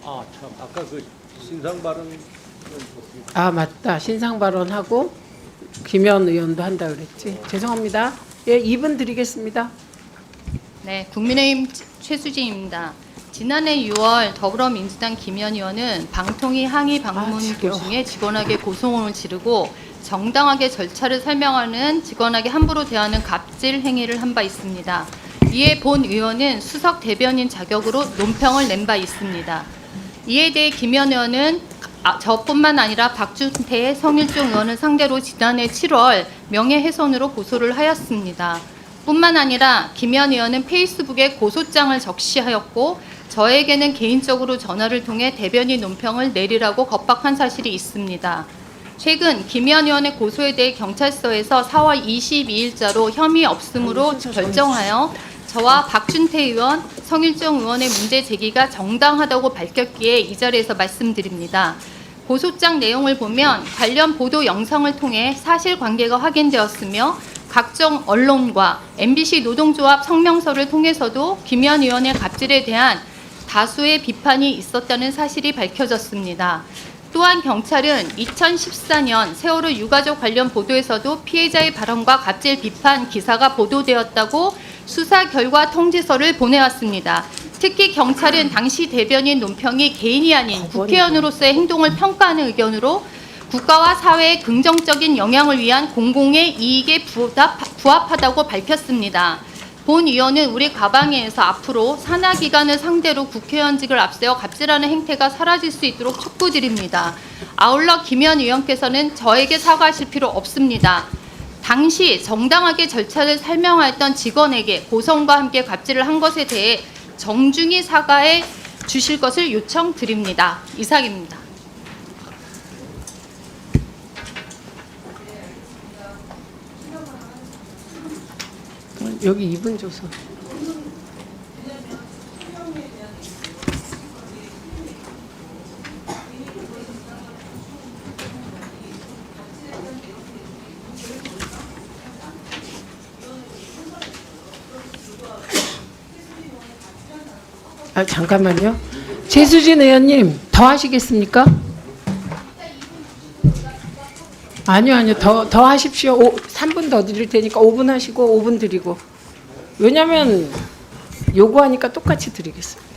아, 참. 아까 그 신상 발언 아, 맞다. 신상 발언하고 김현 의원도 한다 그랬지. 죄송합니다. 예, 2분 드리겠습니다. 네, 국민의힘 최수진입니다. 지난해 6월 더불어민주당 김현 의원은 방통위 항의 방문 지겨워. 도중에 직원에게 고소문을 지르고 정당하게 절차를 설명하는 직원에게 함부로 대하는 갑질 행위를 한 바 있습니다. 이에 본 의원은 수석 대변인 자격으로 논평을 낸 바 있습니다. 이에 대해 김현 의원은 저뿐만 아니라 박준태, 성일종 의원을 상대로 지난해 7월 명예훼손으로 고소를 하였습니다. 뿐만 아니라 김현 의원은 페이스북에 고소장을 적시하였고 저에게는 개인적으로 전화를 통해 대변인 논평을 내리라고 겁박한 사실이 있습니다. 최근 김현 의원의 고소에 대해 경찰서에서 4월 22일자로 혐의 없음으로 결정하여 저와 박준태 의원, 성일종 의원의 문제 제기가 정당하다고 밝혔기에 이 자리에서 말씀드립니다. 고소장 내용을 보면 관련 보도 영상을 통해 사실관계가 확인되었으며 각종 언론과 MBC 노동조합 성명서를 통해서도 김현 의원의 갑질에 대한 다수의 비판이 있었다는 사실이 밝혀졌습니다. 또한 경찰은 2014년 세월호 유가족 관련 보도에서도 피해자의 발언과 갑질 비판 기사가 보도되었다고 수사 결과 통지서를 보내왔습니다. 특히 경찰은 당시 대변인 논평이 개인이 아닌 국회의원으로서의 행동을 평가하는 의견으로 국가와 사회의 긍정적인 영향을 위한 공공의 이익에 부합하다고 밝혔습니다. 본 의원은 우리 가방에서 앞으로 산하기관을 상대로 국회의원직을 앞세워 갑질하는 행태가 사라질 수 있도록 촉구드립니다. 아울러 김현 의원께서는 저에게 사과하실 필요 없습니다. 당시 정당하게 절차를 설명하였던 직원에게 고성과 함께 갑질을 한 것에 대해 정중히 사과해 주실 것을 요청드립니다. 이상입니다. 여기 2분 줘서. 아, 잠깐만요. 최수진 의원님, 더 하시겠습니까? 아니요. 더 하십시오. 3분 더 드릴 테니까 5분 하시고 5분 드리고. 왜냐면 요구하니까 똑같이 드리겠습니다.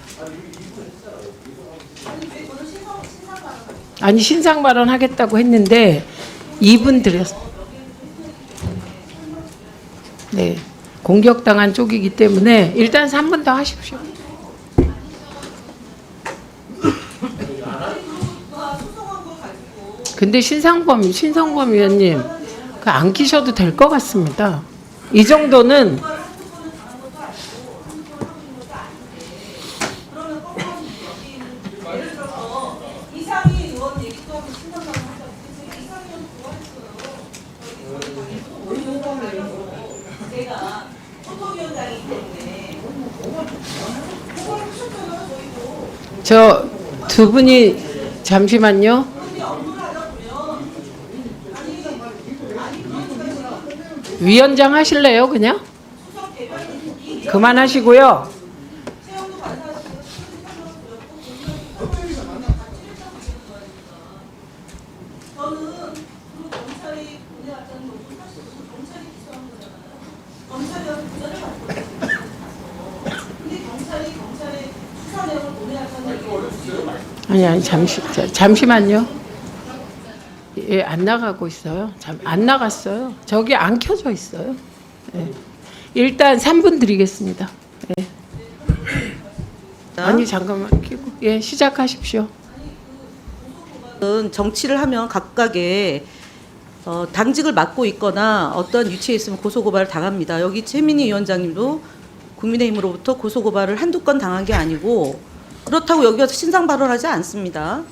아니, 신상 발언 하겠다고 했는데 2분 드렸습니다. 네. 공격당한 쪽이기 때문에 일단 3분 더 하십시오. 근데 신성범 의원님, 그 안 끼셔도 될 것 같습니다. 이 정도는 저 두 분이 잠시만요. 위원장 하실래요, 그냥? 그만하시고요. 아니, 잠시만요. 예, 안 나가고 있어요. 안 나갔어요. 저기 안 켜져 있어요. 예. 일단 3분 드리겠습니다. 예. 아니, 잠깐만 켜고. 예, 시작하십시오. 정치를 하면 각각의 당직을 맡고 있거나 어떤 위치에 있으면 고소고발을 당합니다. 여기 최민희 위원장님도 국민의힘으로부터 고소고발을 한두 건 당한 게 아니고 그렇다고 여기 와서 신상 발언하지 않습니다.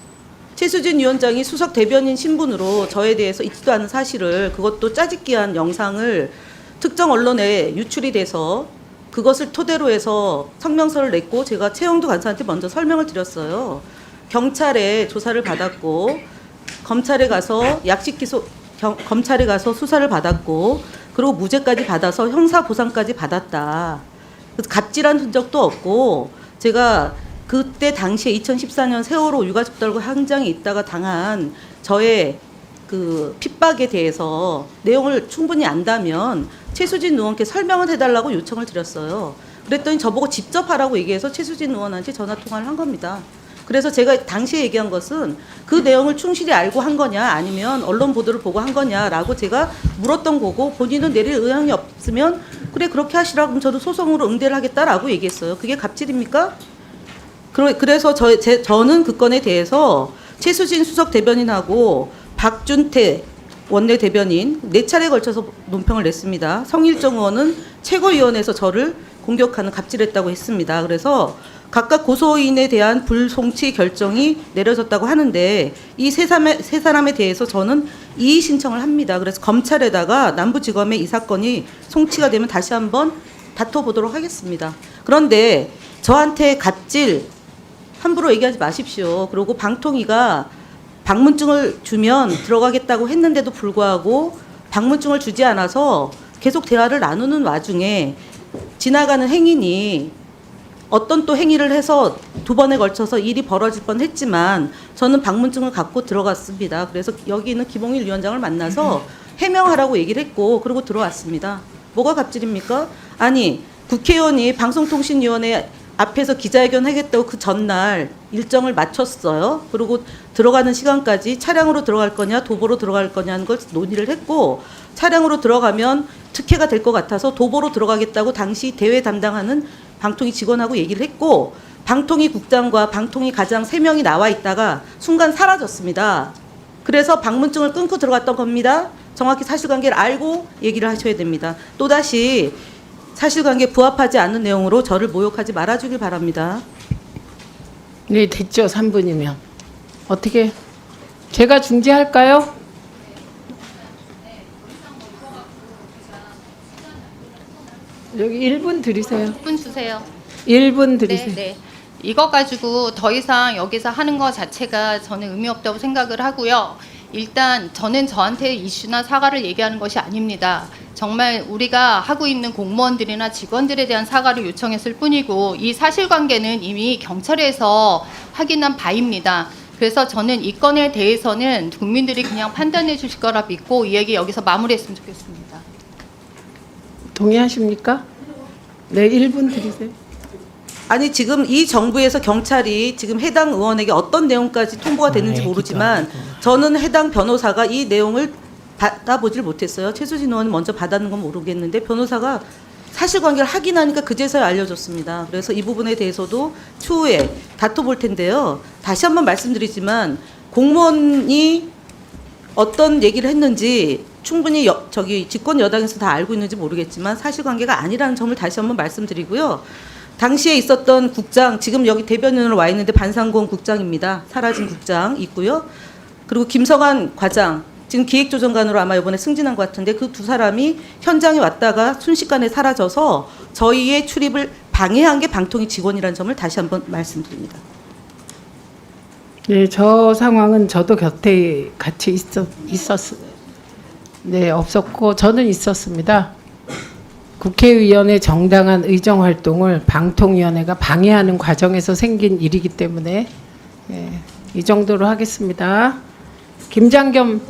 최수진 위원장이 수석 대변인 신분으로 저에 대해서 있지도 않은 사실을 그것도 짜집기한 영상을 특정 언론에 유출이 돼서 그것을 토대로 해서 성명서를 냈고 제가 최영두 간사한테 먼저 설명을 드렸어요. 경찰에 조사를 받았고 검찰에 가서 검찰에 가서 수사를 받았고 그리고 무죄까지 받아서 형사 보상까지 받았다. 그래서 갑질한 흔적도 없고 제가 그때 당시에 2014년 세월호 유가족 달고 현장에 있다가 당한 저의 그 핍박에 대해서 내용을 충분히 안다면 최수진 의원께 설명을 해달라고 요청을 드렸어요. 그랬더니 저보고 직접 하라고 얘기해서 최수진 의원한테 전화 통화를 한 겁니다. 그래서 제가 당시에 얘기한 것은 그 내용을 충실히 알고 한 거냐 아니면 언론 보도를 보고 한 거냐라고 제가 물었던 거고, 본인은 내릴 의향이 없으면 그래 그렇게 하시라고 그럼 저도 소송으로 응대를 하겠다라고 얘기했어요. 그게 갑질입니까? 그래서 저는 그 건에 대해서 최수진 수석 대변인하고 박준태 원내 대변인 4차례에 걸쳐서 논평을 냈습니다. 성일정 의원은 최고위원회에서 저를 공격하는 갑질했다고 했습니다. 그래서 각각 고소인에 대한 불송치 결정이 내려졌다고 하는데 이 세 사람에 대해서 저는 이의 신청을 합니다. 그래서 검찰에다가 남부지검에 이 사건이 송치가 되면 다시 한번 다퉈보도록 하겠습니다. 그런데 저한테 갑질 함부로 얘기하지 마십시오. 그리고 방통위가 방문증을 주면 들어가겠다고 했는데도 불구하고 방문증을 주지 않아서 계속 대화를 나누는 와중에 지나가는 행인이 어떤 또 행위를 해서 2번에 걸쳐서 일이 벌어질 뻔했지만 저는 방문증을 갖고 들어갔습니다. 그래서 여기 있는 김홍일 위원장을 만나서 해명하라고 얘기를 했고 그리고 들어왔습니다. 뭐가 갑질입니까? 아니 국회의원이 방송통신위원회 앞에서 기자회견 하겠다고 그 전날 일정을 맞췄어요. 그리고 들어가는 시간까지 차량으로 들어갈 거냐 도보로 들어갈 거냐는 걸 논의를 했고, 차량으로 들어가면 특혜가 될 것 같아서 도보로 들어가겠다고 당시 대회 담당하는 방통위 직원하고 얘기를 했고, 방통위 국장과 방통위 가장 3명이 나와 있다가 순간 사라졌습니다. 그래서 방문증을 끊고 들어갔던 겁니다. 정확히 사실관계를 알고 얘기를 하셔야 됩니다. 또다시 사실관계에 부합하지 않는 내용으로 저를 모욕하지 말아주길 바랍니다. 네, 됐죠. 3분이면. 어떻게 제가 중지할까요? 여기 1분 드리세요. 1분 주세요. 1분 드리세요. 네. 이거 가지고 더 이상 여기서 하는 거 자체가 저는 의미 없다고 생각을 하고요. 일단 저는 저한테 이슈나 사과를 얘기하는 것이 아닙니다. 정말 우리가 하고 있는 공무원들이나 직원들에 대한 사과를 요청했을 뿐이고 이 사실관계는 이미 경찰에서 확인한 바입니다. 그래서 저는 이 건에 대해서는 국민들이 그냥 판단해 주실 거라 믿고 이 얘기 여기서 마무리했으면 좋겠습니다. 동의하십니까? 네, 1분 드리세요. 아니 지금 이 정부에서 경찰이 지금 해당 의원에게 어떤 내용까지 통보가 됐는지 모르지만 저는 해당 변호사가 이 내용을 받아보질 못했어요. 최수진 의원은 먼저 받았는 건 모르겠는데 변호사가 사실관계를 확인하니까 그제서야 알려줬습니다. 그래서 이 부분에 대해서도 추후에 다퉈볼 텐데요. 다시 한번 말씀드리지만 공무원이 어떤 얘기를 했는지 충분히 집권 여당에서 다 알고 있는지 모르겠지만 사실관계가 아니라는 점을 다시 한번 말씀드리고요. 당시에 있었던 국장, 지금 여기 대변인으로 와 있는데 반상공 국장입니다. 사라진 국장 있고요. 그리고 김성한 과장, 지금 기획조정관으로 아마 이번에 승진한 것 같은데 그 2사람이 현장에 왔다가 순식간에 사라져서 저희의 출입을 방해한 게 방통위 직원이라는 점을 다시 한번 말씀드립니다. 네, 저 상황은 저도 곁에 같이 네, 없었고 저는 있었습니다. 국회의원의 정당한 의정 활동을 방통위원회가 방해하는 과정에서 생긴 일이기 때문에 이 정도로 하겠습니다. 김장겸